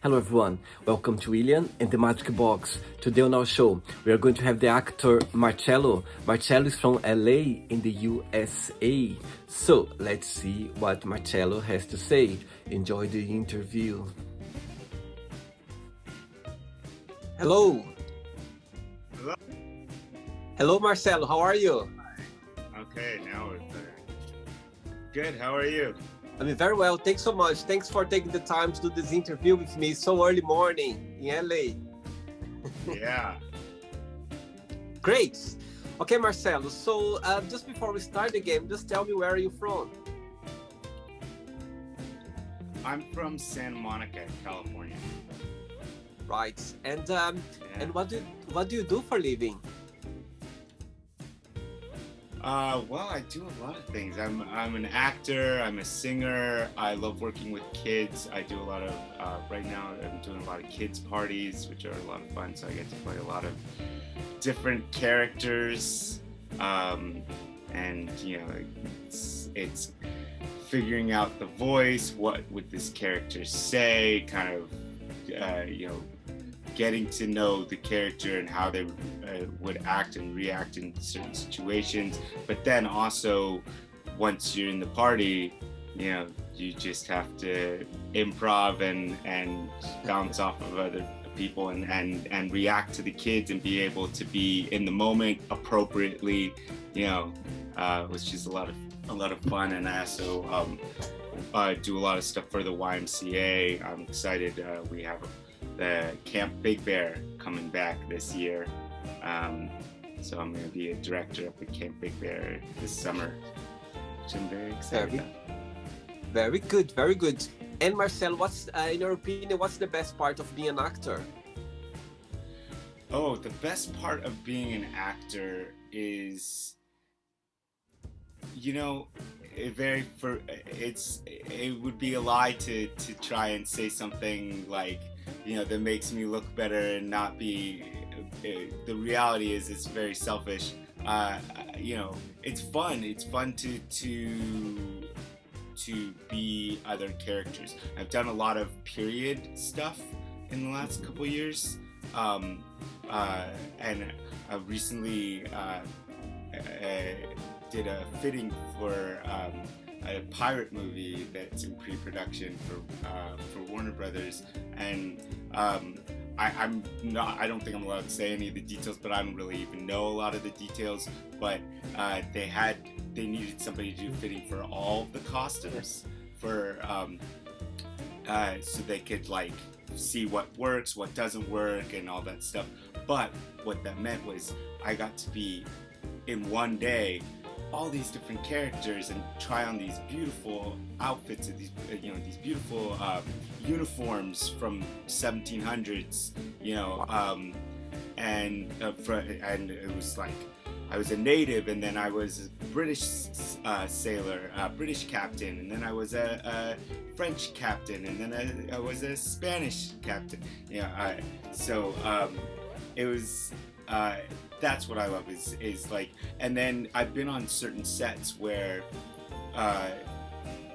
Hello everyone, welcome to William and the Magic Box. Today on our show, we are going to have the actor Marcello. Marcello is from LA in the USA. So let's see what Marcello has to say. Enjoy the interview. Hello. Hello. Hello Marcello, how are you? Okay, now it's good. How are you? I'm very well, thanks so much. Thanks for taking the time to do this interview with me so early morning in LA. Yeah. Great. Okay, Marcelo, so just before we start the game, just tell me, where are you from? I'm from Santa Monica, California. Right. And what do you do for a living? Well, I do a lot of things. I'm an actor. I'm a singer. I love working with kids. I do a lot of right now. I'm doing a lot of kids parties, which are a lot of fun. So I get to play a lot of different characters, and it's figuring out the voice. What would this character say? Kind of, getting to know the character and how they would act and react in certain situations. But then also, once you're in the party, you just have to improv and bounce off of other people and react to the kids and be able to be in the moment appropriately, which is a lot of fun. And I also do a lot of stuff for the YMCA. I'm excited. We have the Camp Big Bear coming back this year. So I'm going to be a director of the Camp Big Bear this summer, which I'm very excited about. Very good, very good. And Marcel, what's, in your opinion, what's the best part of being an actor? Oh, the best part of being an actor is, it would be a lie to try and say something like, that makes me look better and not be. The reality is, it's very selfish. It's fun. It's fun to be other characters. I've done a lot of period stuff in the last couple years, and I recently did a fitting for a pirate movie that's in pre-production for Warner Brothers, and I don't think I'm allowed to say any of the details, but I don't really even know a lot of the details. But they needed somebody to do fitting for all the costumes for so they could see what works, what doesn't work, and all that stuff. But what that meant was I got to be in one day all these different characters and try on these beautiful outfits and these beautiful uniforms from 1700s, and it was like I was a native, and then I was a British sailor, British captain, and then I was a French captain, and then I was a Spanish captain. It was. That's what I love is like, and then I've been on certain sets where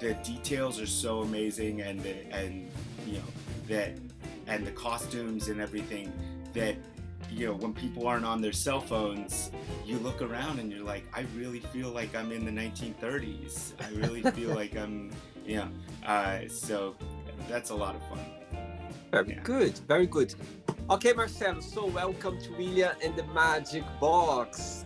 the details are so amazing, and the costumes and everything that when people aren't on their cell phones, you look around and you're like, I really feel like I'm in the 1930s. I really feel like I'm so that's a lot of fun. Very good, very good. Okay, Marcelo, so welcome to William and the Magic Box.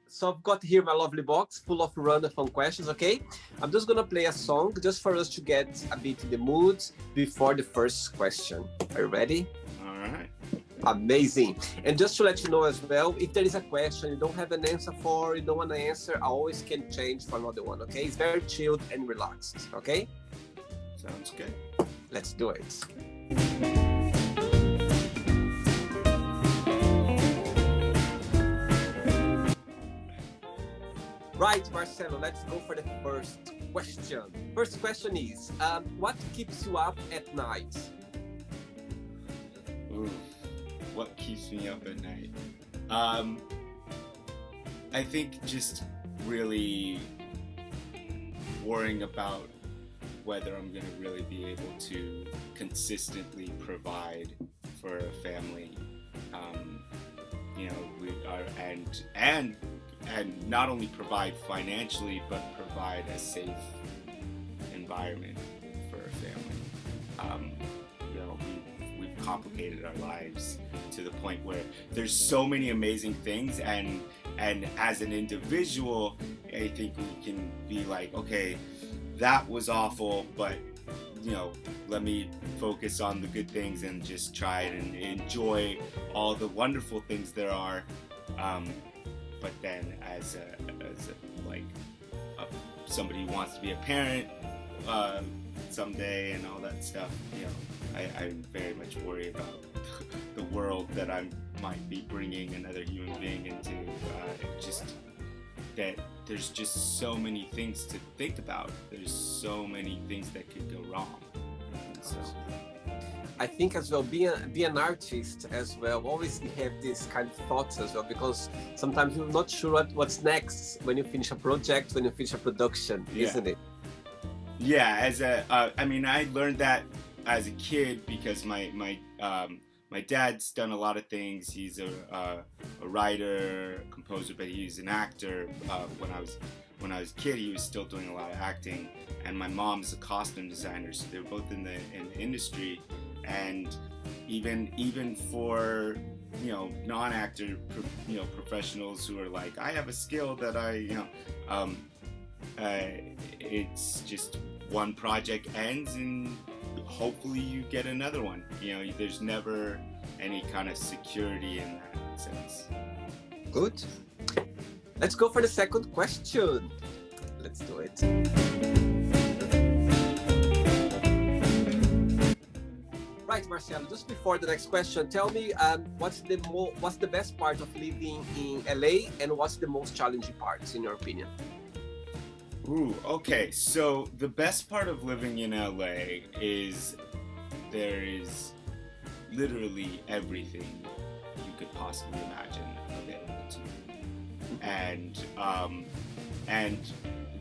So I've got here my lovely box full of random fun questions, okay? I'm just gonna play a song just for us to get a bit in the mood before the first question. Are you ready? All right. Amazing. And just to let you know as well, if there is a question you don't have an answer for, you don't want to answer, I always can change for another one, okay? It's very chilled and relaxed, okay? Sounds good. Let's do it. Right, Marcelo, let's go for the first question. First question is, what keeps you up at night? Ooh. What keeps me up at night? I think just really worrying about whether I'm going to really be able to consistently provide for a family. You know, we are, and not only provide financially, but provide a safe environment for a family. You know, we've complicated our lives to the point where there's so many amazing things, and as an individual, I think we can be like, okay, that was awful, but you know, let me focus on the good things and just try and enjoy all the wonderful things there are. But then as somebody who wants to be a parent someday and all that stuff, you know, I very much worry about the world that I might be bringing another human being into. Just that there's just so many things to think about. There's so many things that could go wrong. And so I think as well, be an artist as well, always have this kind of thoughts as well, because sometimes you're not sure what's next when you finish a project, when you finish a production, isn't it? Yeah, I mean, I learned that as a kid because my dad's done a lot of things. He's a writer, composer, but he's an actor. When I was a kid, he was still doing a lot of acting, and my mom's a costume designer, so they're both in the industry. And even for, you know, non-actor, you know, professionals who are like, I have a skill that it's just one project ends and hopefully you get another one. You know, there's never any kind of security in that sense. Good. Let's go for the second question. Let's do it. Right, Marcelo, just before the next question, tell me what's the best part of living in LA and what's the most challenging parts in your opinion? Ooh, okay. So the best part of living in LA is there is literally everything you could possibly imagine available to you. And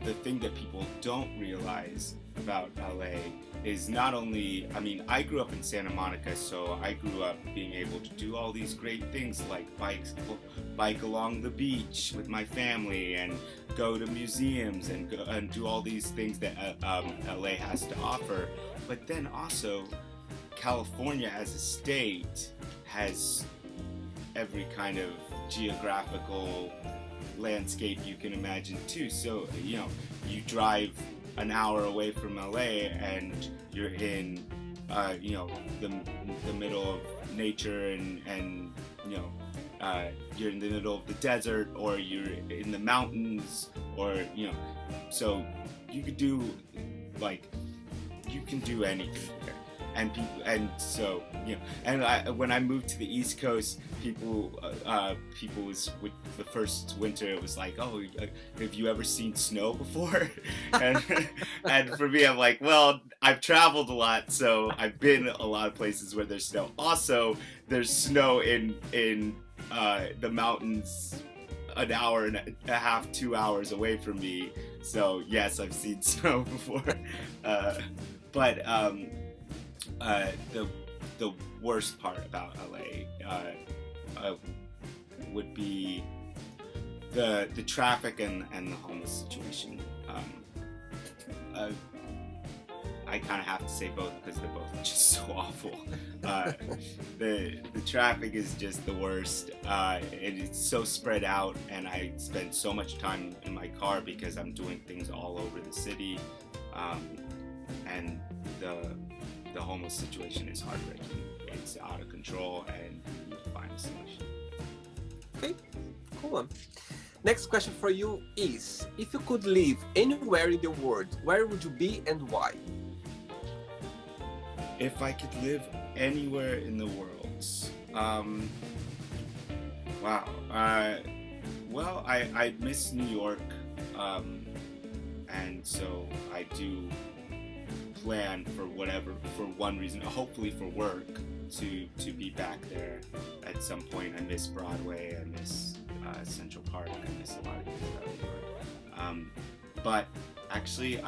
the thing that people don't realize about LA is not only, I mean, I grew up in Santa Monica, so I grew up being able to do all these great things like bike along the beach with my family and go to museums and do all these things that LA has to offer. But then also, California as a state has every kind of geographical landscape you can imagine too. So, you know, you drive an hour away from LA and you're in you know, the middle of nature and you know, you're in the middle of the desert, or you're in the mountains, or you know, so you could do, like, you can do anything here. And so, you know, and when I moved to the East Coast, people was, with the first winter, it was like, oh, have you ever seen snow before? and for me, I'm like, well, I've traveled a lot, so I've been a lot of places where there's snow. Also, there's snow in the mountains an hour and a half, 2 hours away from me. So yes, I've seen snow before. But the worst part about LA would be the traffic and the homeless situation. I kind of have to say both because they're both just so awful. The traffic is just the worst. It's so spread out, and I spend so much time in my car because I'm doing things all over the city. And the homeless situation is heartbreaking. It's out of control, and you need to find a solution. Okay, cool. Next question for you is, if you could live anywhere in the world, where would you be and why? If I could live anywhere in the world, wow. Well, I miss New York, and so I do plan for one reason, hopefully for work, to be back there at some point. I miss Broadway, I miss Central Park. I miss a lot of things about New York. But actually,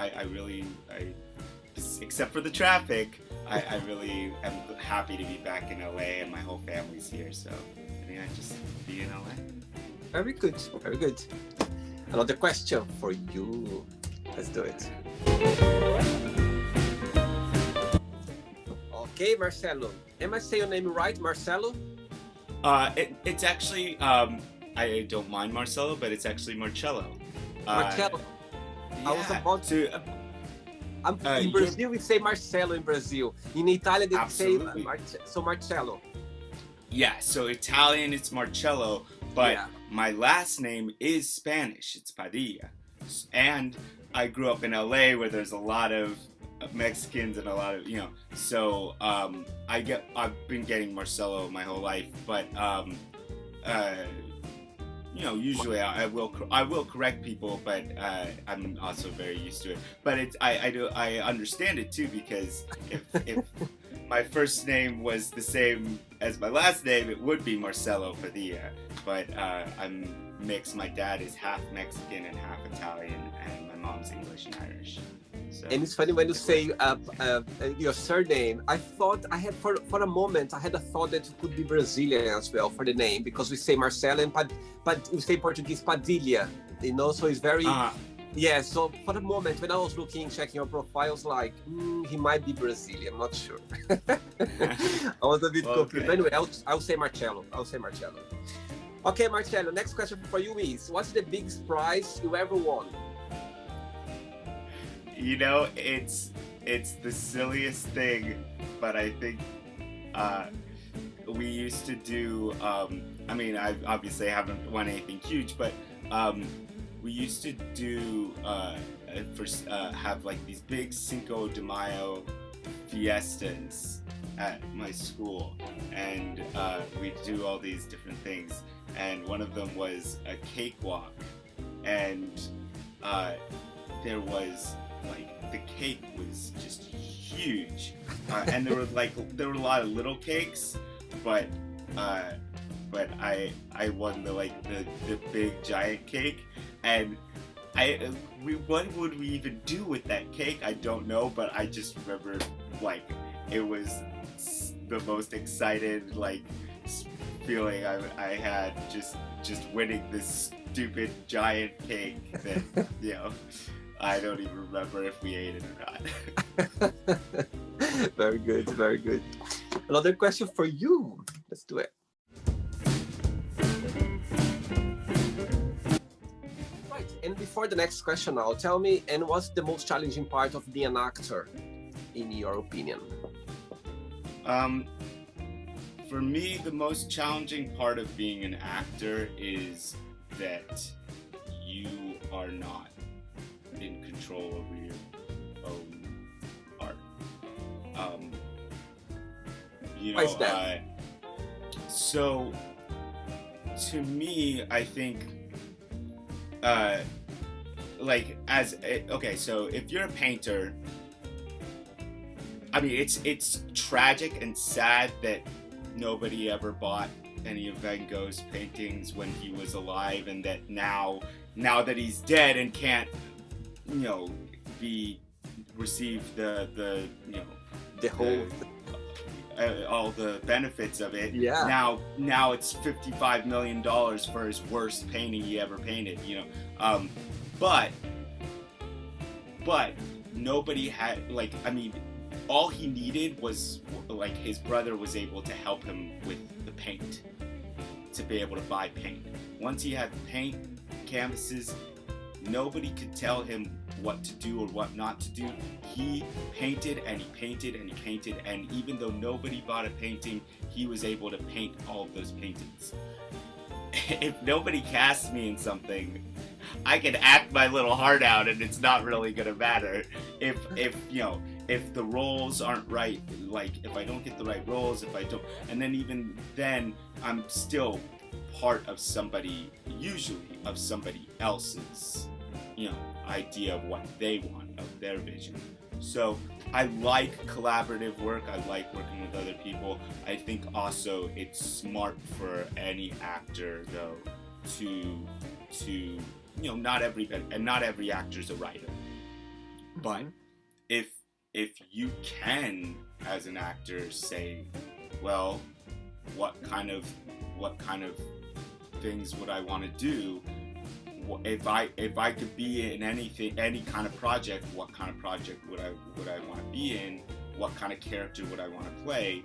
except for the traffic, I really am happy to be back in LA, and my whole family's here. So I think I'd just be in LA. Very good, very good. Another question for you. Let's do it. Okay, Marcelo. Am I saying your name right, Marcelo? It's actually I don't mind Marcelo, but it's actually Marcello. Marcello. Yeah. I was about to. In Brazil, we say Marcelo in Brazil. In Italian, they say Marcello. Yeah, so Italian, it's Marcello, but my last name is Spanish. It's Padilla. And I grew up in LA where there's a lot of Mexicans and a lot of, so I've been getting Marcello my whole life, but usually I will correct people, but I'm also very used to it. But I understand it too, because if my first name was the same as my last name, it would be Marcello Padilla. But I'm mixed. My dad is half Mexican and half Italian, and my mom's English and Irish. So. And it's funny when you say your surname. I thought for a moment I had a thought that it could be Brazilian as well for the name, because we say Marcelo but we say Portuguese Padilla. So it's very. Yeah, so for the moment, when I was checking your profile, I was like, he might be Brazilian, I'm not sure. I was a bit confused. But anyway, I'll say Marcello. Okay, Marcello, next question for you is, what's the biggest prize you ever won? It's the silliest thing, but I think we used to do, I obviously haven't won anything huge, but we used to do have like these big Cinco de Mayo fiestas at my school, and we'd do all these different things, and one of them was a cakewalk, and there was the cake was just huge, and there were a lot of little cakes, but I won the big giant cake, and what would we even do with that cake? I don't know, but I just remember it was the most excited feeling I had just winning this stupid giant cake that I don't even remember if we ate it or not. Very good, very good. Another question for you. Let's do it. Right, and before the next question now, tell me, and what's the most challenging part of being an actor, in your opinion? For me, the most challenging part of being an actor is that you are not in control over your own art. Why is that? So to me, I think so if you're a painter, it's tragic and sad that nobody ever bought any of Van Gogh's paintings when he was alive, and that now that he's dead and can't receive the whole all the benefits of it. Yeah. Now it's $55 million for his worst painting he ever painted. But nobody had all he needed was his brother was able to help him with the paint, to be able to buy paint. Once he had paint, canvases, nobody could tell him what to do or what not to do. He painted and he painted and he painted, and even though nobody bought a painting, he was able to paint all of those paintings. If nobody casts me in something, I can act my little heart out and it's not really gonna matter. If the roles aren't right, if I don't get the right roles, and then even then, I'm still part of usually of somebody else's, idea of what they want, of their vision. So I like collaborative work. I like working with other people. I think also it's smart for any actor, though, to not everybody and not every actor is a writer, but if you can as an actor say, well, what kind of things would I want to do? If I could be in any kind of project, what kind of project would I want to be in? What kind of character would I want to play?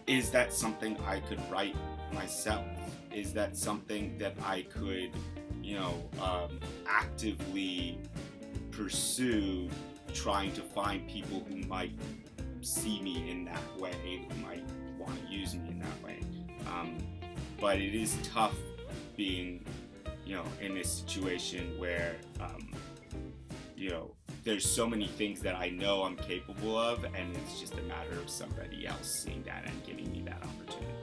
Is that something I could write myself? Is that something that I could, actively pursue, trying to find people who might see me in that way, who might want to use me in that way? But it is tough being, in a situation where, there's so many things that I know I'm capable of, and it's just a matter of somebody else seeing that and giving me that opportunity.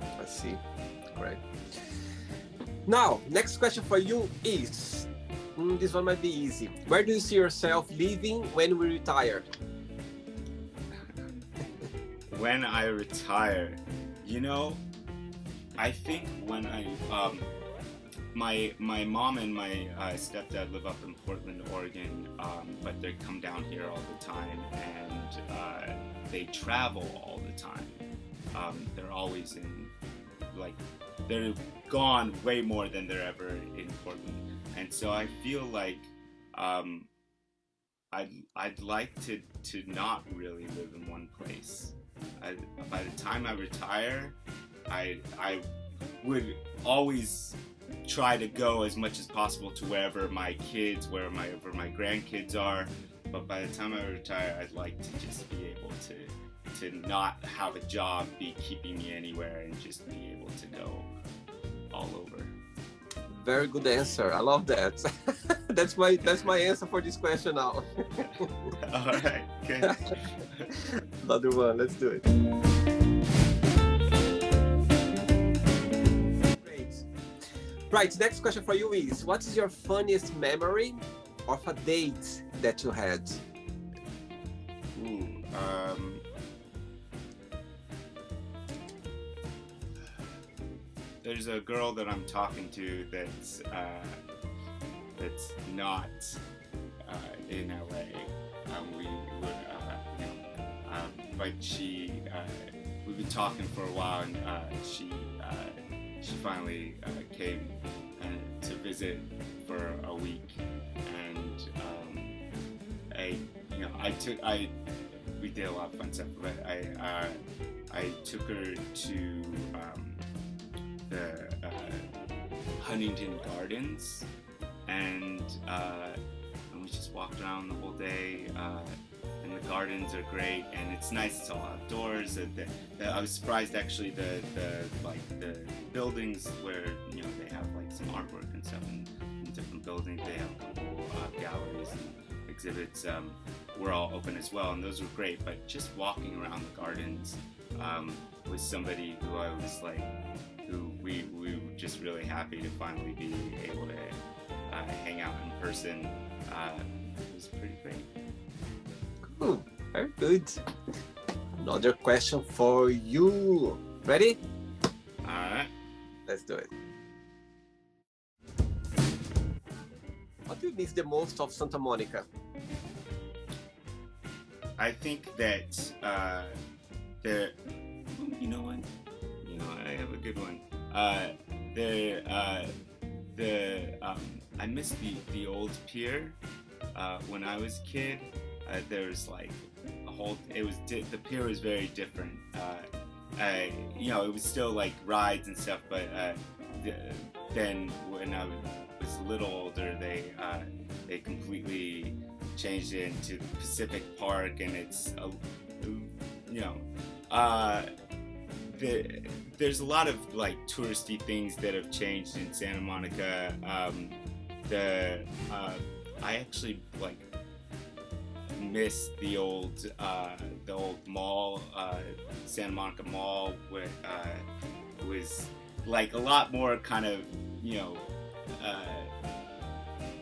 I see. Great. Now, next question for you is, this one might be easy. Where do you see yourself living when we retire? When I retire, I think when my mom and my stepdad live up in Portland, Oregon, but they come down here all the time, and they travel all the time. They're always they're gone way more than they're ever in Portland, and so I feel like I'd like to not really live in one place. By the time I retire, I would always try to go as much as possible to wherever my kids, wherever my grandkids are. But by the time I retire, I'd like to just be able to not have a job be keeping me anywhere, and just be able to go all over. Very good answer. I love that. That's my answer for this question now. All right, good. Another one. Let's do it. Great. Right. Next question for you is: what is your funniest memory of a date that you had? There's a girl that I'm talking to that's not in LA. But we've been talking for a while, and she finally came to visit for a week, and we did a lot of fun stuff. But I took her to the Huntington Gardens, and we just walked around the whole day. And the gardens are great, and it's nice. It's all outdoors. I was surprised actually the buildings where they have some artwork and stuff in different buildings. They have a couple galleries and exhibits were all open as well, and those were great. But just walking around the gardens with somebody who I was who we were just really happy to finally be able to hang out in person. It was pretty great. Cool. Very good. Another question for you. Ready? All right. Let's do it. What do you miss the most of Santa Monica? I think that you know what? I have a good one. I miss the old pier. When I was a kid, there's a whole. The pier was very different. It was still rides and stuff, but then when I was a little older, they completely changed it into Pacific Park, and it's there's a lot of touristy things that have changed in Santa Monica. I actually miss the old mall, Santa Monica Mall, where it was a lot more kind of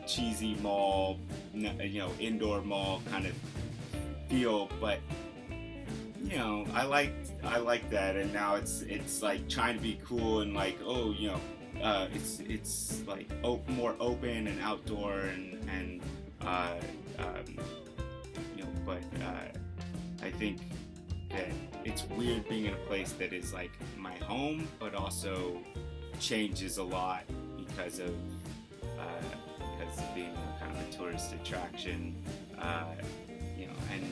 cheesy mall, indoor mall kind of feel, but I I like that, and now it's like trying to be cool and like, oh, you know, it's like more open and outdoor and you know, but I think that it's weird being in a place that is like my home, but also changes a lot because of being a kind of a tourist attraction, you know, and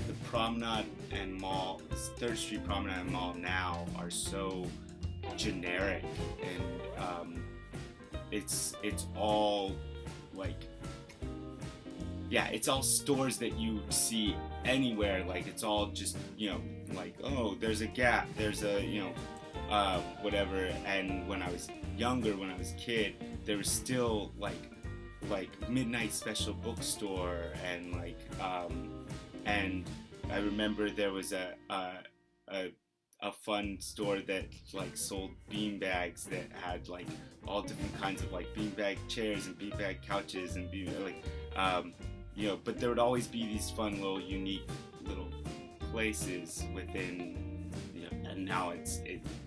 the Promenade and Mall, 3rd Street Promenade and Mall now are so generic, and it's all like, yeah, it's all stores that you see anywhere. Like it's all just, you know, like, oh, there's a Gap, there's a, you know, whatever. And when I was younger, when I was a kid, there was still like midnight special bookstore, and like and I remember there was a fun store that like sold beanbags that had like all different kinds of like beanbag chairs and beanbag couches and like you know, but there would always be these fun little unique little places within, you know, and now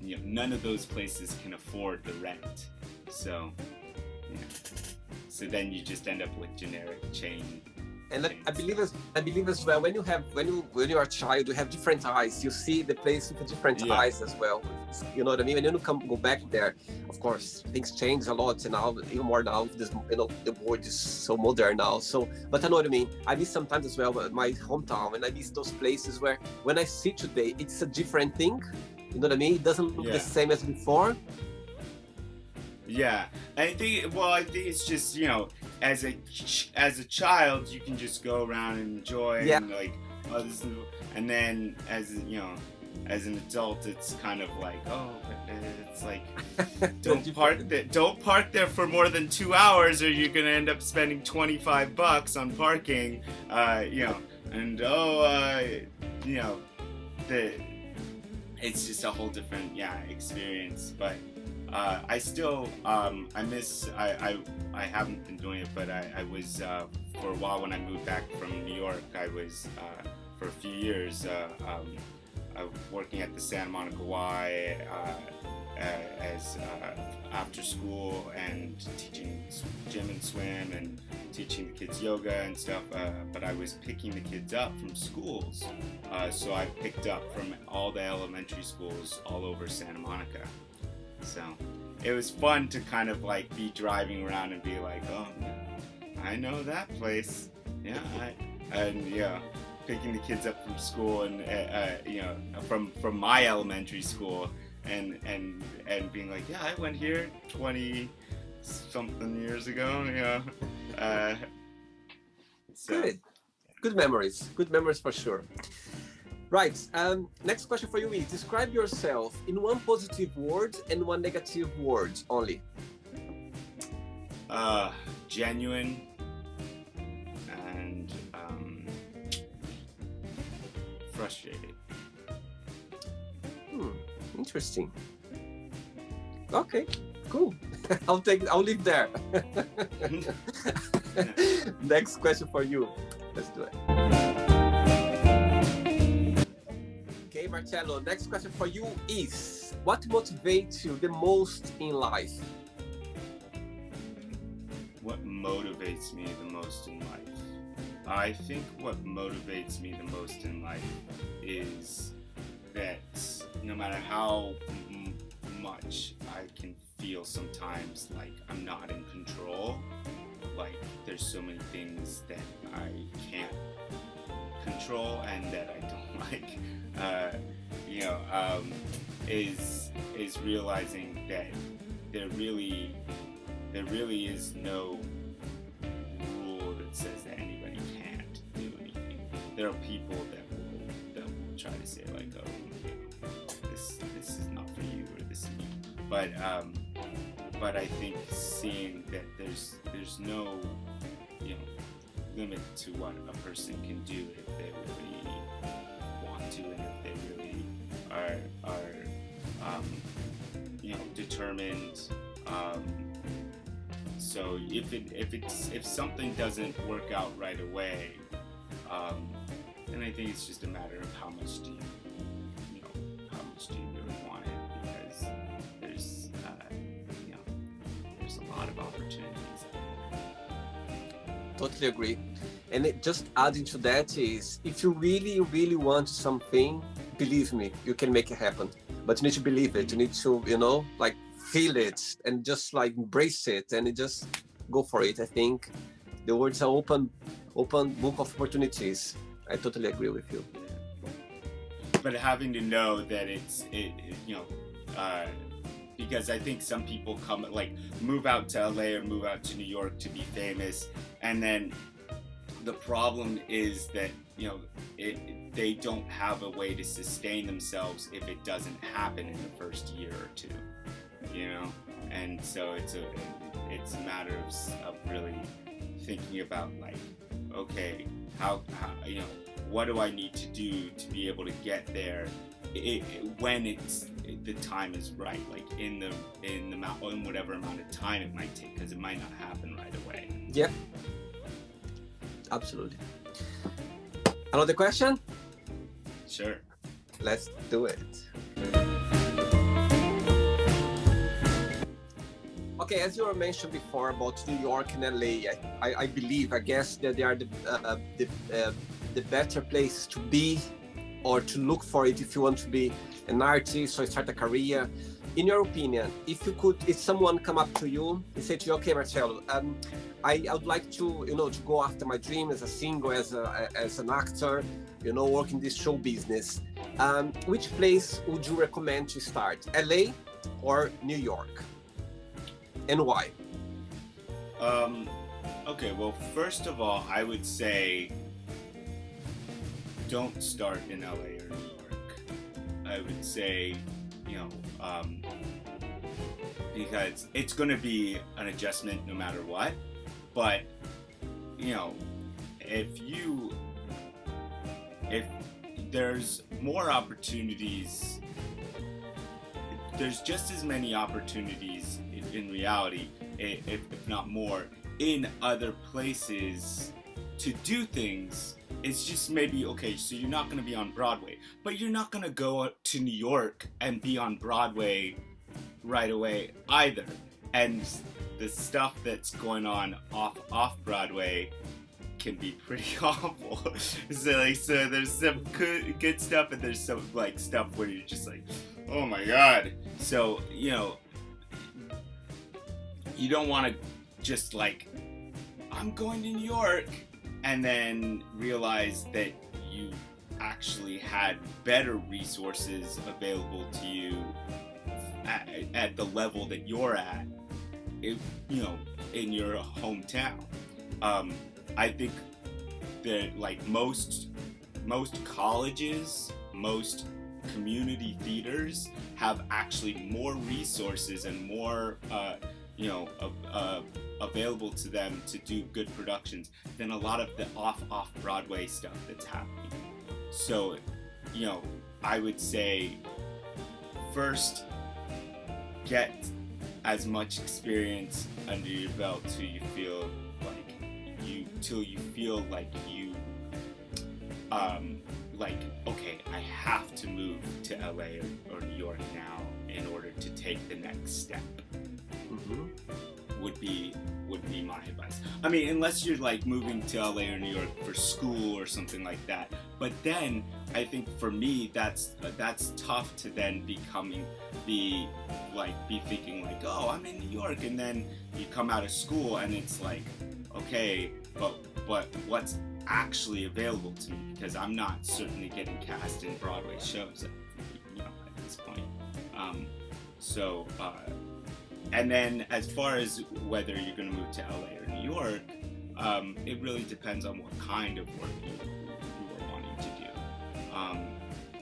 you know, none of those places can afford the rent, so yeah. So then you just end up with generic chain. And I believe as well, when you are a child, you have different eyes. You see the place with different eyes as well. You know what I mean? When you go back there, of course, things change a lot, and now even more now. This, you know, the world is so modern now. So, but I know what I mean. I miss sometimes as well my hometown, and I miss those places where when I see today, it's a different thing. You know what I mean? It doesn't look the same as before. Yeah, I think it's just, you know, as a child, you can just go around and enjoy and like, oh, this is, and then as, you know, as an adult, it's kind of like, oh, it's like, don't park there for more than 2 hours, or you're gonna end up spending $25 on parking, you know, and you know, it's just a whole different experience, but. I still, I miss, I haven't been doing it, but I was, for a while when I moved back from New York, I was, for a few years, working at the Santa Monica Y, as, after school, and teaching gym and swim, and teaching the kids yoga and stuff, but I was picking the kids up from schools, so I picked up from all the elementary schools all over Santa Monica. So it was fun to kind of like be driving around and be like, oh, I know that place. Yeah, picking the kids up from school and you know, from my elementary school and being like, yeah, I went here 20 something years ago. You know, so. Good memories for sure. Right, next question for you is, describe yourself in one positive word and one negative word only. Genuine and frustrated. Interesting. Okay, cool. I'll leave there. Next question for you. Let's do it. Okay, Marcello, next question for you is, what motivates you the most in life? What motivates me the most in life? I think what motivates me the most in life is that no matter how much I can feel sometimes like I'm not in control, like there's so many things that I can't control and that I don't like, you know, is realizing that there really is no rule that says that anybody can't do anything. There are people that will try to say like, oh, this is not for you, or this is me. But I think seeing that there's no, you know, limit to what a person can do if they really want to, and if they really are you know, determined. So if something doesn't work out right away, then I think it's just a matter of how much do you know, how much do you really want it, because there's there's a lot of opportunities. Totally agree. And just adding to that is, if you really, really want something, believe me, you can make it happen. But you need to believe it. You need to, like feel it and just like embrace it and just go for it. I think the world's an open book of opportunities. I totally agree with you. But having to know that because I think some people move out to LA or move out to New York to be famous, and then the problem is that they don't have a way to sustain themselves if it doesn't happen in the first year or two, and so it's a matter of really thinking about okay, how what do I need to do to be able to get there when the time is right, in whatever amount of time it might take, because it might not happen right away. Yeah, absolutely. Another question? Sure. Let's do it. Okay, as you were mentioned before about New York and LA, I guess that they are the better place to be or to look for it if you want to be an artist or start a career. In your opinion, if someone come up to you and say to you, okay, Marcello, I would like to, to go after my dream as a singer, as an actor, work in this show business. Which place would you recommend to start, LA or New York? And why? Okay, well, first of all, I would say don't start in LA or New York. I would say, because it's going to be an adjustment no matter what. But, if there's more opportunities, there's just as many opportunities in reality, if not more, in other places to do things. It's just maybe, okay, so you're not going to be on Broadway, but you're not going to go to New York and be on Broadway right away either. And the stuff that's going on off Broadway can be pretty awful. So there's some good stuff, and there's some stuff where you're just oh my god. So you don't want to just I'm going to New York and then realize that you actually had better resources available to you at the level that you're at, in your hometown. I think that most colleges, most community theaters have actually more resources and more available to them to do good productions than a lot of the off Broadway stuff that's happening. So, I would say first get as much experience under your belt till you feel okay, I have to move to LA or New York now in order to take the next step. Mm-hmm. Would be my advice. I mean, unless you're moving to LA or New York for school or something like that. But then I think for me that's tough to then be thinking oh, I'm in New York, and then you come out of school and it's okay, but what's actually available to me, because I'm not certainly getting cast in Broadway shows at this point. And then as far as whether you're going to move to LA or New York, it really depends on what kind of work you are wanting to do.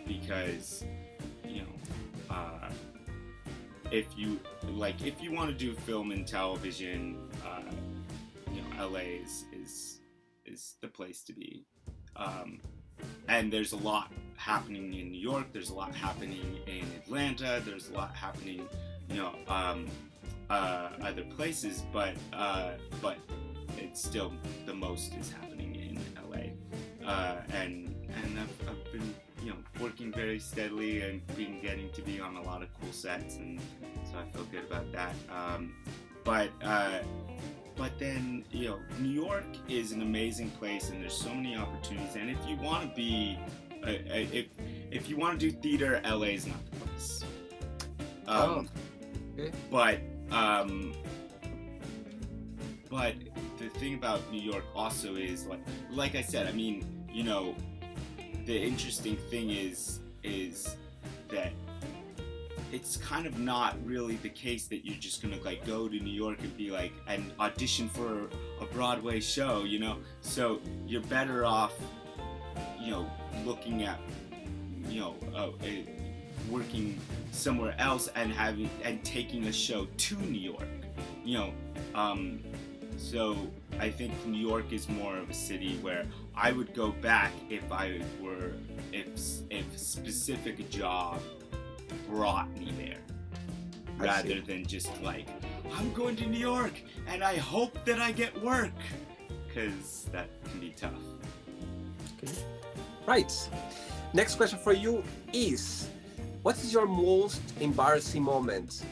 Because, if you want to do film and television, LA is the place to be. And there's a lot happening in New York. There's a lot happening in Atlanta. There's a lot happening, other places, but it's still the most is happening in LA, and I've been working very steadily and getting to be on a lot of cool sets, and so I feel good about that. But then, New York is an amazing place, and there's so many opportunities. And if you want to be, if you want to do theater, LA is not the place. Okay. But the thing about New York also is like I said, I mean, the interesting thing is that it's kind of not really the case that you're just gonna go to New York and be and audition for a Broadway show, So you're better off, looking at, working somewhere else and taking a show to New York, So I think New York is more of a city where I would go back if specific job brought me there, rather than just I'm going to New York and I hope that I get work, because that can be tough. Okay. Right. Next question for you is, what is your most embarrassing moment?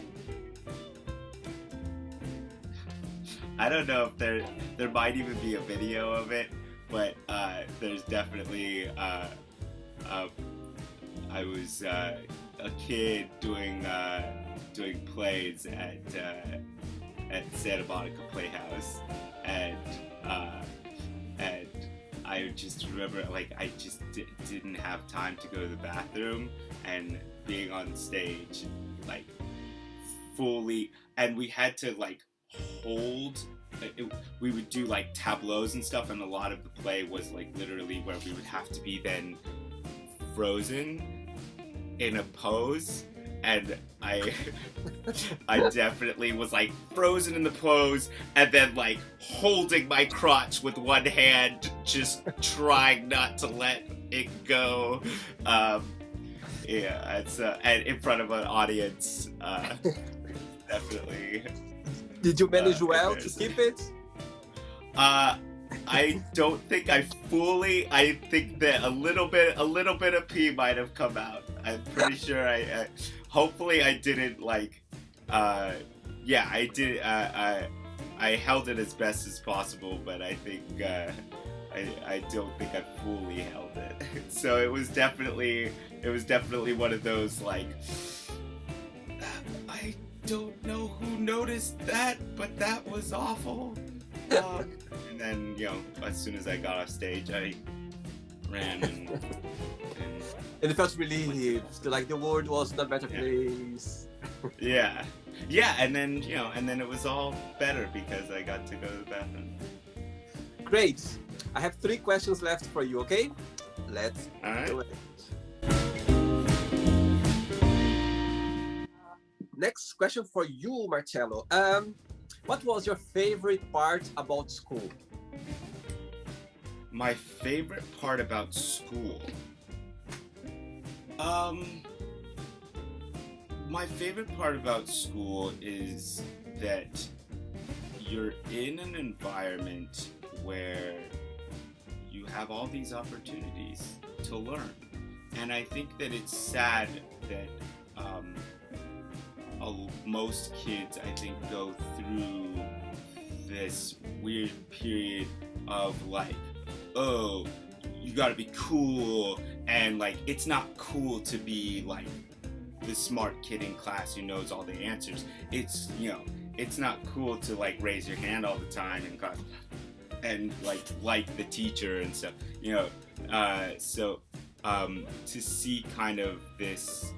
I don't know if there might even be a video of it, but there's definitely I was a kid doing plays at Santa Monica Playhouse, and I just remember I just didn't have time to go to the bathroom, and being on stage fully, and we had to hold. We would do tableaus and stuff, and a lot of the play was literally where we would have to be then frozen in a pose, and I definitely was frozen in the pose, and then holding my crotch with one hand, just trying not to let it go. It's and in front of an audience, definitely. Did you manage well to keep it? I don't think I think that a little bit of pee might have come out. I'm pretty sure I hopefully I didn't I did I held it as best as possible, but I think I don't think I fully held it. So it was definitely one of those I don't know who noticed that, but that was awful. And then, as soon as I got off stage, I ran and it felt relieved. The world was not a better place. Yeah, and then it was all better because I got to go to the bathroom. Great. I have 3 questions left for you. Okay, let's do it. Next question for you, Marcello. What was your favorite part about school? My favorite part about school? My favorite part about school is that you're in an environment where you have all these opportunities to learn. And I think that it's sad that most kids, I think, go through this weird period of oh, you gotta be cool, and it's not cool to be the smart kid in class who knows all the answers. It's it's not cool to raise your hand all the time in class and like the teacher and stuff. So to see kind of this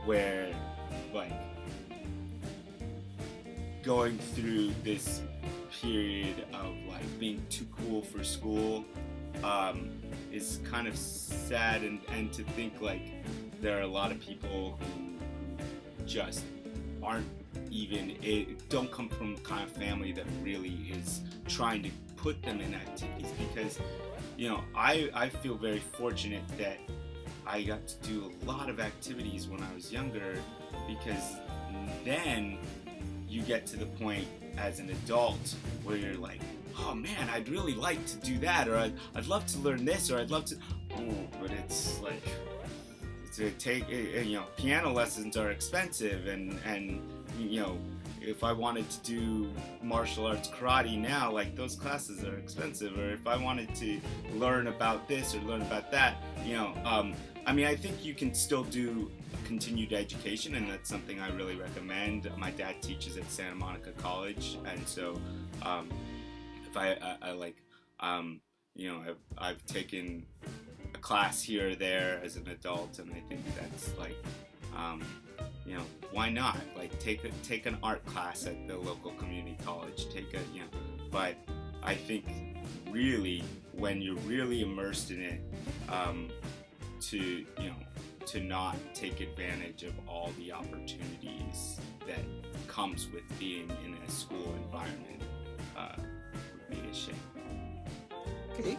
where going through this period of being too cool for school is kind of sad, and to think there are a lot of people who just aren't even don't come from kind of family that really is trying to put them in activities, because I feel very fortunate that I got to do a lot of activities when I was younger, because then you get to the point as an adult where you're oh man, I'd really like to do that, or I'd love to learn this, or I'd love to. Oh, but it's like to take, piano lessons are expensive, and if I wanted to do martial arts karate now, like those classes are expensive, or if I wanted to learn about this or learn about that, I think you can still do continued education, and that's something I really recommend. My dad teaches at Santa Monica College, and so if I've taken a class here or there as an adult, and I think that's like, why not? Like take an art class at the local community college. But I think really when you're really immersed in it, to not take advantage of all the opportunities that comes with being in a school environment would be a shame. Okay,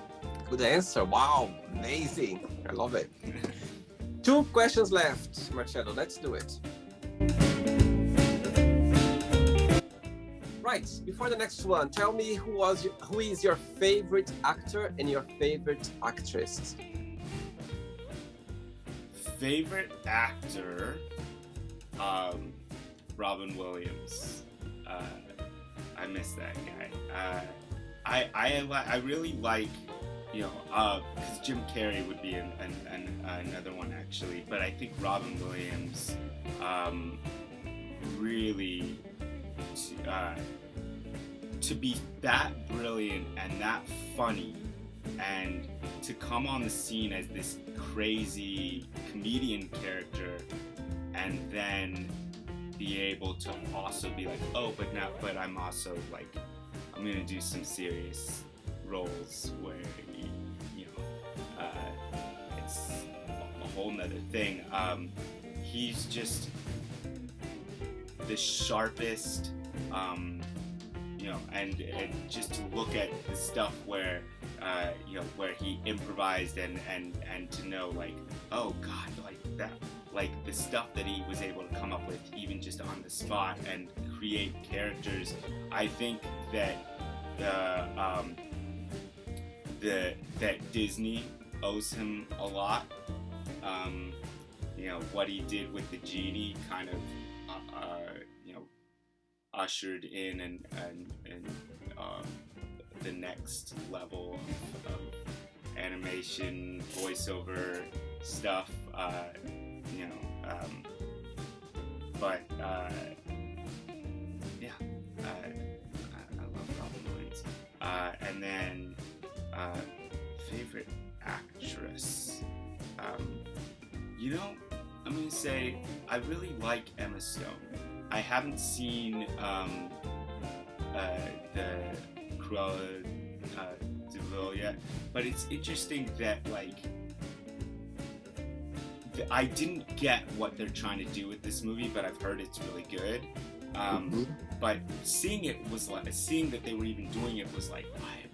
good answer. Wow, amazing. I love it. 2 questions left, Marcello. Let's do it. Right, before the next one, tell me who is your favorite actor and your favorite actress? Favorite actor, Robin Williams. I miss that guy. I really like, because Jim Carrey would be another one actually, but I think Robin Williams really to be that brilliant and that funny, and to come on the scene as this crazy comedian character, and then be able to also be like, but I'm also like, I'm gonna do some serious roles where it's a whole nother thing. He's just the sharpest, and just to look at the stuff where where he improvised and to know like, oh God, like that, like the stuff that he was able to come up with even just on the spot and create characters. I think that that Disney owes him a lot. What he did with the genie kind of ushered in and the next level of animation, voiceover stuff, I love Robin Williams. And then favorite actress, I'm gonna say I really like Emma Stone. I haven't seen the Cruella de Vil yet, but it's interesting that I didn't get what they're trying to do with this movie, but I've heard it's really good. But seeing that they were even doing it was like,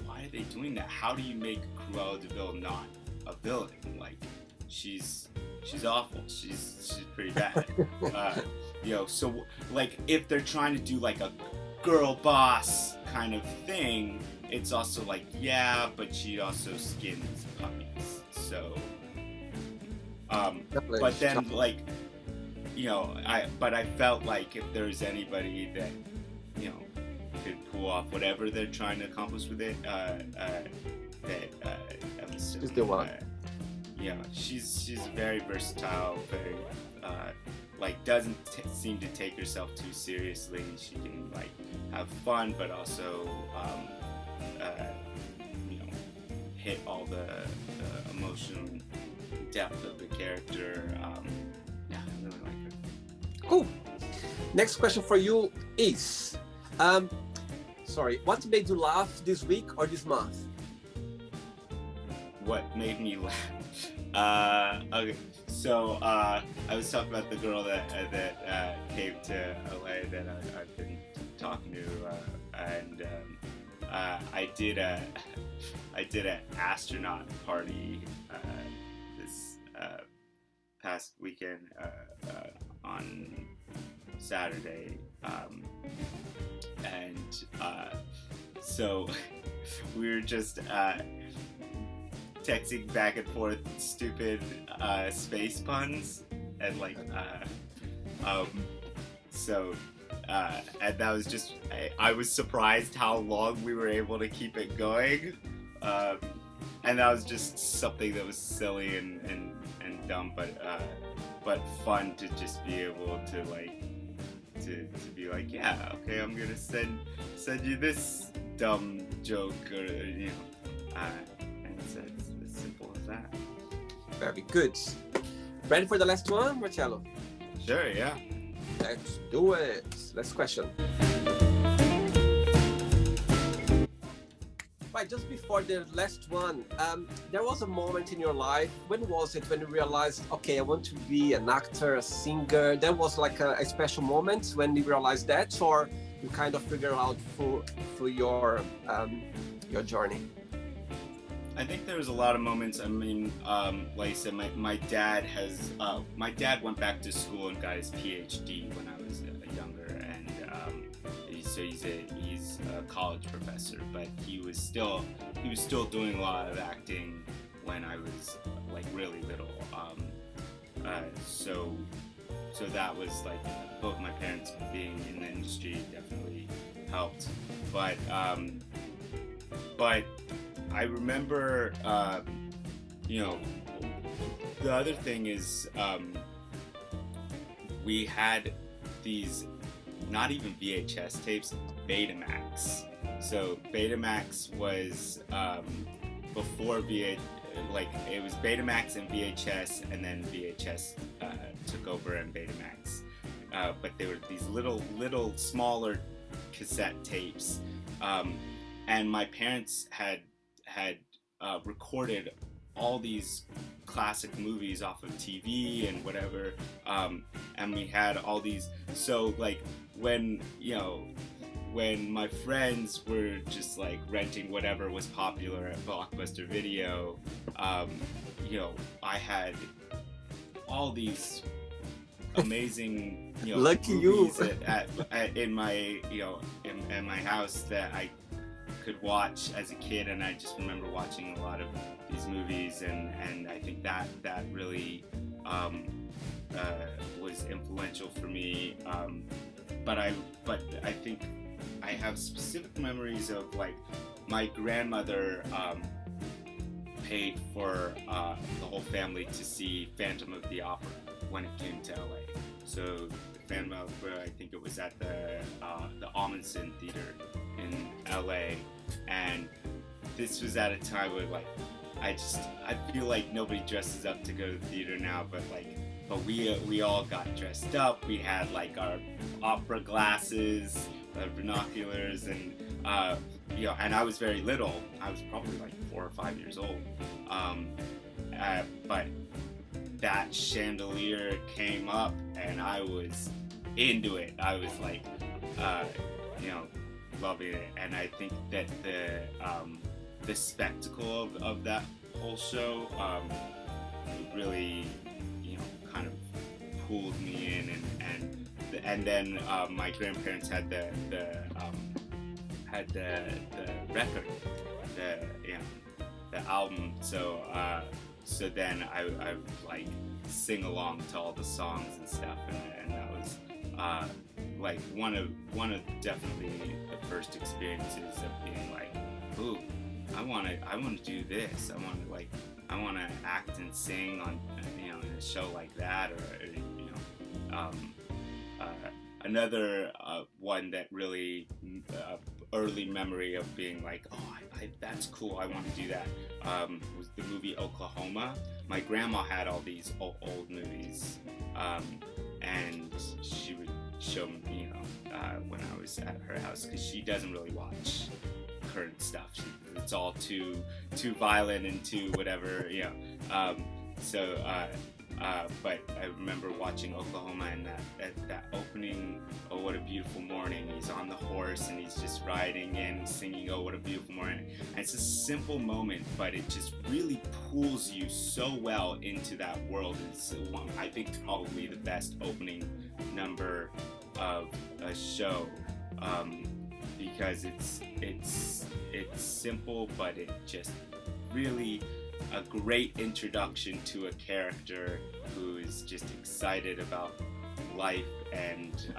why are they doing that? How do you make Cruella de Vil not a villain? Like, she's awful. She's pretty bad. So like if they're trying to do like a girl boss kind of thing, it's also like, yeah, but she also skins puppies. So but then I felt like if there's anybody that could pull off whatever they're trying to accomplish with it, She's the one. She's very versatile, very doesn't seem to take herself too seriously. She can have fun, but also hit all the emotional depth of the character. I really like her. Cool. Next question for you is, what made you laugh this week or this month? What made me laugh? Okay, so I was talking about the girl that came to LA that I've been talking to, and I did an astronaut party this past weekend on Saturday, and so we were just texting back and forth stupid space puns and like and that was just I was surprised how long we were able to keep it going, and that was just something that was silly and dumb, but fun to just be able to like to be like, yeah, okay, I'm gonna send you this dumb joke, or and it's as simple as that. Very good. Ready for the last one, Marcello? Sure, yeah. Let's do it. Last question. Right, just before the last one, there was a moment in your life. When was it when you realized, okay, I want to be an actor, a singer? There was like a special moment when you realized that, or you kind of figure out through your journey? I think there was a lot of moments. I mean, like I said, my dad went back to school and got his PhD when I was younger, and he's a college professor, but he was still doing a lot of acting when I was like really little. So that was like both my parents being in the industry definitely helped, but I remember, the other thing is, we had these, not even VHS tapes, Betamax. So Betamax was before it was Betamax and VHS, and then VHS took over and Betamax. But they were these little smaller cassette tapes, and my parents had recorded all these classic movies off of TV and whatever, and we had all these. So like when my friends were just like renting whatever was popular at Blockbuster Video, I had all these amazing lucky movies you in my in my house that I could watch as a kid, and I just remember watching a lot of these movies, and I think that really was influential for me. But I think I have specific memories of like my grandmother paid for the whole family to see Phantom of the Opera when it came to LA. So Phantom of the Opera, I think it was at the Amundsen Theater in LA, and this was at a time where like I feel like nobody dresses up to go to the theater now, but we all got dressed up. We had like our opera glasses, binoculars, and and I was very little. I was probably like 4 or 5 years old, but that chandelier came up and I was into it. I was like loving it, and I think that the spectacle of that whole show really kind of pulled me in, and then my grandparents had the record, the album, so then I would like sing along to all the songs and stuff, and that was like one of definitely the first experiences of being like, ooh, I want to do this. I want to act and sing on in a show like that, or another one that really early memory of being like, oh, that's cool, I want to do that, was the movie Oklahoma. My grandma had all these old movies, and she would show me, when I was at her house, because she doesn't really watch current stuff. It's all too violent and too whatever, but I remember watching Oklahoma, and that opening, Oh What a Beautiful Morning. He's on the horse and he's just riding in, singing Oh What a Beautiful Morning. And it's a simple moment, but it just really pulls you so well into that world. It's I think probably the best opening number of a show. because it's simple, but it just really a great introduction to a character who is just excited about life, and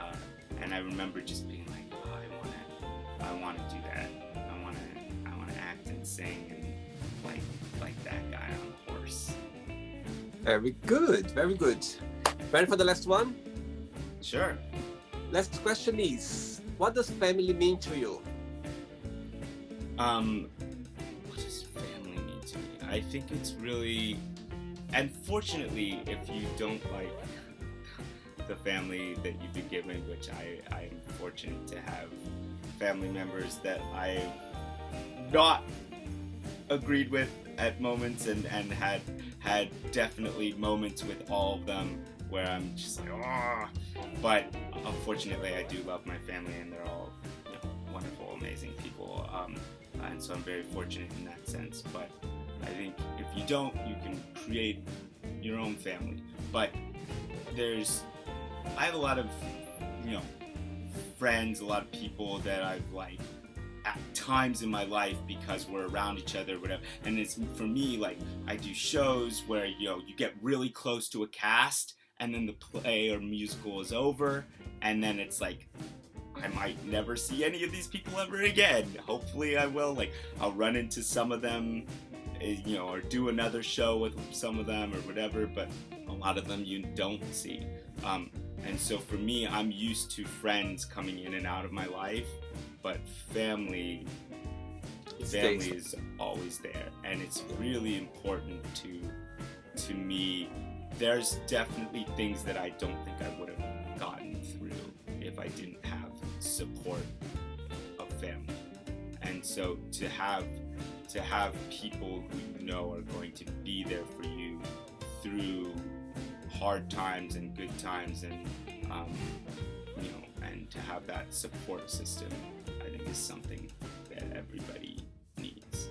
I remember just being like, oh, I want to do that. I want to act and sing and like that guy on a horse. Very good, very good. Ready for the last one? Sure. Last question is, what does family mean to you? What does family mean to me? I think it's really, and fortunately, if you don't like the family that you've been given, which I'm fortunate to have family members that I've not agreed with at moments, and had definitely moments with all of them where I'm just like, oh, but unfortunately I do love my family, and they're all, you know, wonderful, amazing people, and so I'm very fortunate in that sense. But I think if you don't, you can create your own family. But I have a lot of, you know, friends, a lot of people that I've like at times in my life because we're around each other, whatever. And it's, for me, like, I do shows where, you know, you get really close to a cast, and then the play or musical is over, and then it's like, I might never see any of these people ever again. Hopefully I will. Like, I'll run into some of them, you know, or do another show with some of them or whatever, but a lot of them you don't see. And so for me, I'm used to friends coming in and out of my life, but family is always there, and it's really important to me. There's definitely things that I don't think I would have gotten through if I didn't have support of family. And so to have people who you know are going to be there for you through hard times and good times, and you know, and to have that support system, I think is something that everybody needs.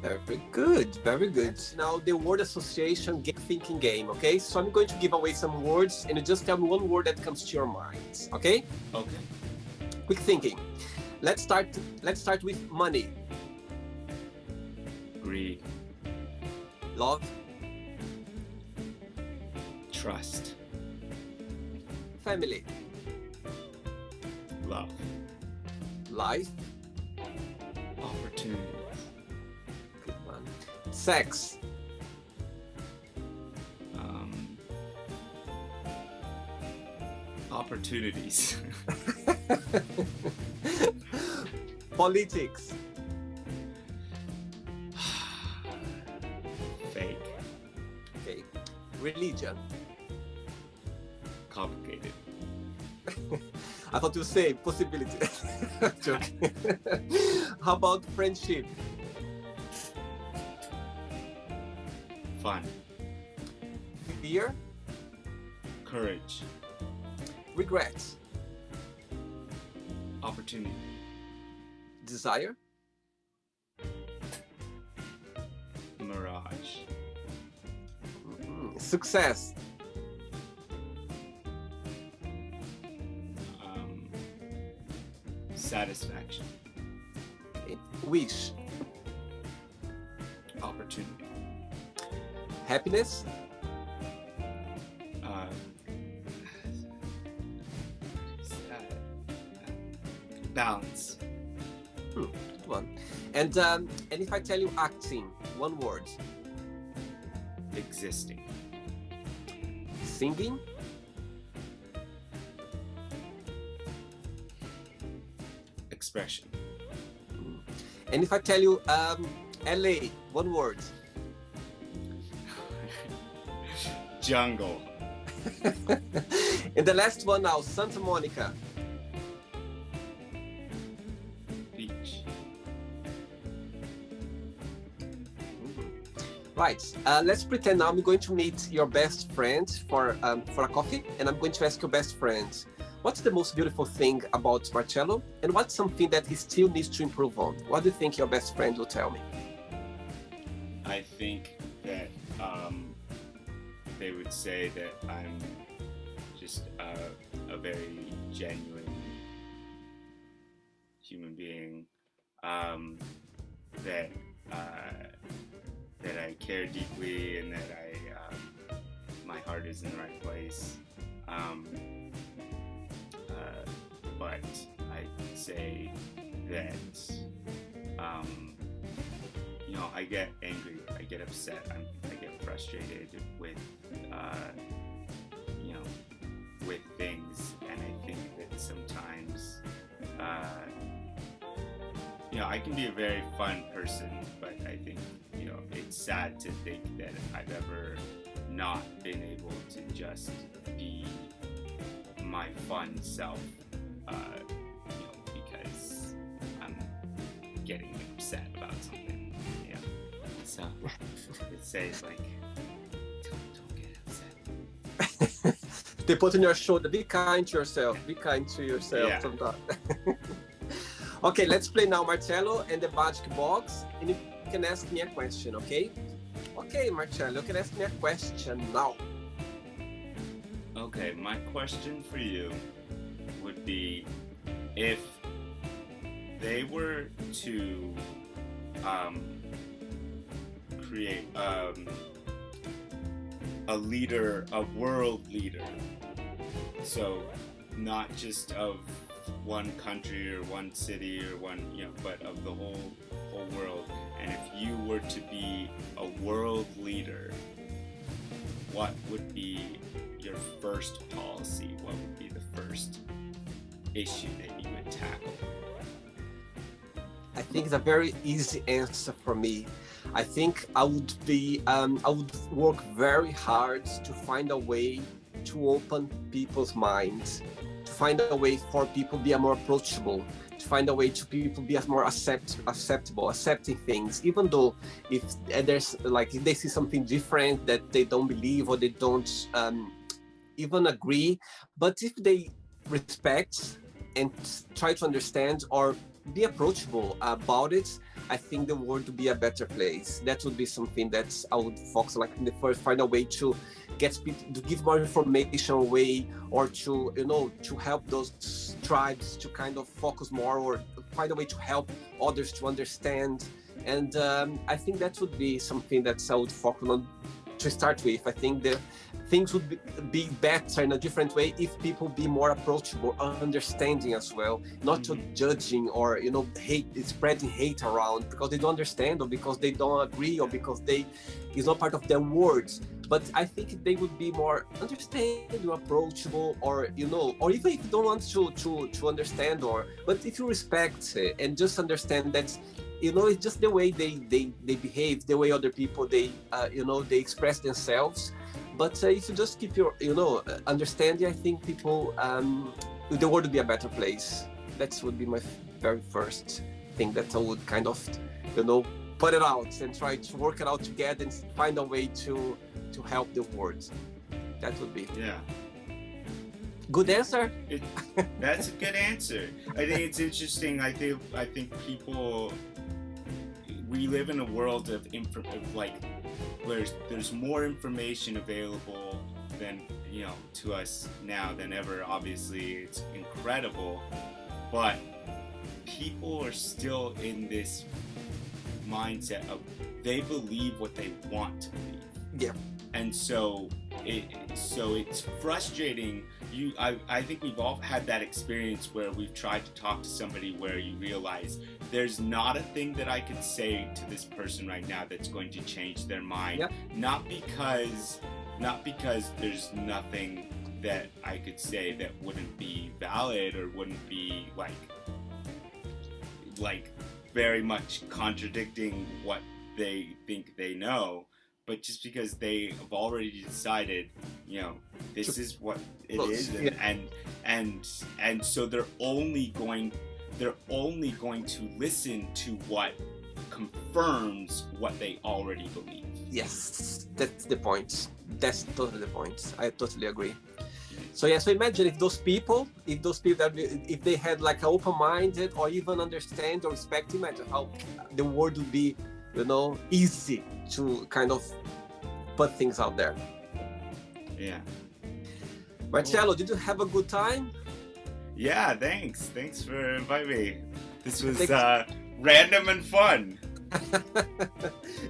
Very good, very good. Now the word association thinking game, okay? So I'm going to give away some words, and you just tell me one word that comes to your mind, okay? Okay. Quick thinking. Let's start with money. Greed. Love. Trust. Family. Love. Life. Opportunity. Good one. Sex. Opportunities. Politics. Fake. Okay. Religion. Complicated. I thought you say possibility. Joking. How about friendship? Fun. Fear. Courage. Regret. Opportunity. Desire. Mirage. Success. Satisfaction. Okay. Wish. Opportunity. Happiness. Balance. Good one. And if I tell you acting, one word. Existing. Singing. Expression. And if I tell you LA, one word. Jungle. And the last one now, Santa Monica. Beach. Right, let's pretend now I'm going to meet your best friend for a coffee, and I'm going to ask your best friend, what's the most beautiful thing about Marcello, and what's something that he still needs to improve on? What do you think your best friend will tell me? I think that they would say that I'm just a very genuine human being, that that I care deeply, and that my heart is in the right place. But I'd say that I get angry, I get upset, I get frustrated with with things, and I think that sometimes I can be a very fun person, but I think it's sad to think that I've ever not been able to just be my fun self, because I'm getting upset about something. So it says like, don't get upset. They put on your shoulder, be kind to yourself. Be kind to yourself sometimes. Okay, let's play now, Marcello, and the magic box, and you can ask me a question, okay? Okay, Marcello, you can ask me a question now. Okay, my question for you would be, if they were to create a leader, a world leader, so not just of one country or one city or one, but of the whole world, and if you were to be a world leader, what would be your first policy? What would be the first issue that you would tackle? I think it's a very easy answer for me. I think I would work very hard to find a way to open people's minds, to find a way for people to be more approachable, to find a way to people be more acceptable, accepting things, even though if there's if they see something different that they don't believe or they don't even agree, but if they respect and try to understand or be approachable about it, I think the world would be a better place. That would be something that I would focus on, in the first, find a way to get people to give more information away, or to to help those tribes to kind of focus more, or find a way to help others to understand. And I think that would be something that I would focus on to start with. I think the things would be better in a different way if people be more approachable, understanding as well, not to judging or spreading hate around because they don't understand, or because they don't agree, or because it's not part of their words. But I think they would be more understanding, approachable, or or even if you don't want to understand, but if you respect and just understand that it's just the way they behave, the way other people they express themselves. But if you just keep your understanding, I think people the world would be a better place. That would be my very first thing that I would kind of put it out and try to work it out together and find a way to help the world. That would be good answer. That's a good answer. I think it's interesting. I think people, we live in a world of where there's more information available than to us now than ever. Obviously, it's incredible, but people are still in this mindset of they believe what they want to believe. Yeah. And so it's frustrating. I think we've all had that experience where we've tried to talk to somebody where you realize there's not a thing that I could say to this person right now that's going to change their mind. Yep. Not because there's nothing that I could say that wouldn't be valid or wouldn't be like very much contradicting what they think they know, but just because they have already decided, this is what it is, and so they're only going to listen to what confirms what they already believe. Yes, that's the point. That's totally the point. I totally agree. So imagine if those people if they had an open-minded or even understand or respect, imagine how the world would be, easy to kind of put things out there. Yeah. Marcello, did you have a good time? Yeah, thanks for inviting me. This was random and fun.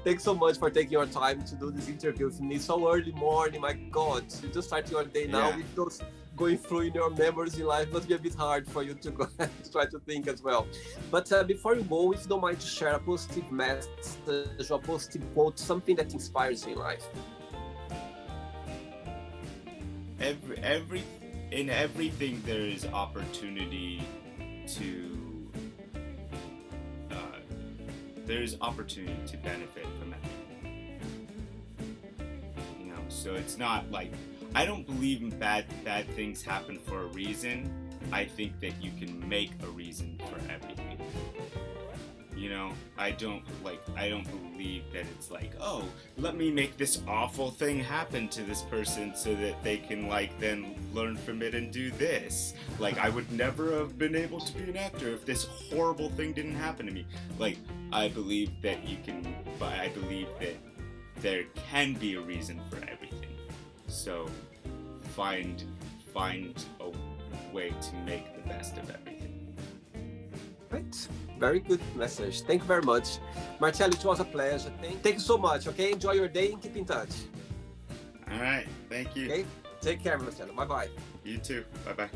Thanks so much for taking your time to do this interview with me so early morning. My God, you just start your day now with those going through in your memories in life. Must be a bit hard for you to go to try to think as well. But before you go, if you don't mind to share a positive message or a positive quote, something that inspires you in life. In everything there is opportunity to there's opportunity to benefit from everything. You know, so it's not like, I don't believe in bad things happen for a reason. I think that you can make a reason for everything. You know, I don't believe that it's like, oh, let me make this awful thing happen to this person so that they can like then learn from it and do this. Like, I would never have been able to be an actor if this horrible thing didn't happen to me. Like, I believe that I believe that there can be a reason for everything. So find a way to make the best of everything. Right. Very good message. Thank you very much. Marcello, it was a pleasure. Thank you so much, okay? Enjoy your day and keep in touch. All right. Thank you. Okay? Take care, Marcello. Bye-bye. You too. Bye-bye.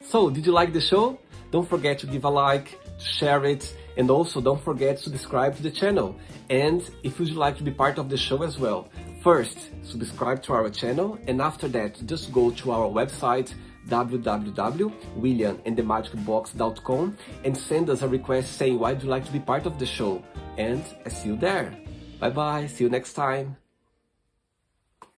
So, did you like the show? Don't forget to give a like, to share it, and also don't forget to subscribe to the channel. And if you'd like to be part of the show as well, first, subscribe to our channel, and after that, just go to our website, www.williamandthemagicbox.com, and send us a request saying why would you like to be part of the show. And I see you there. Bye bye, see you next time.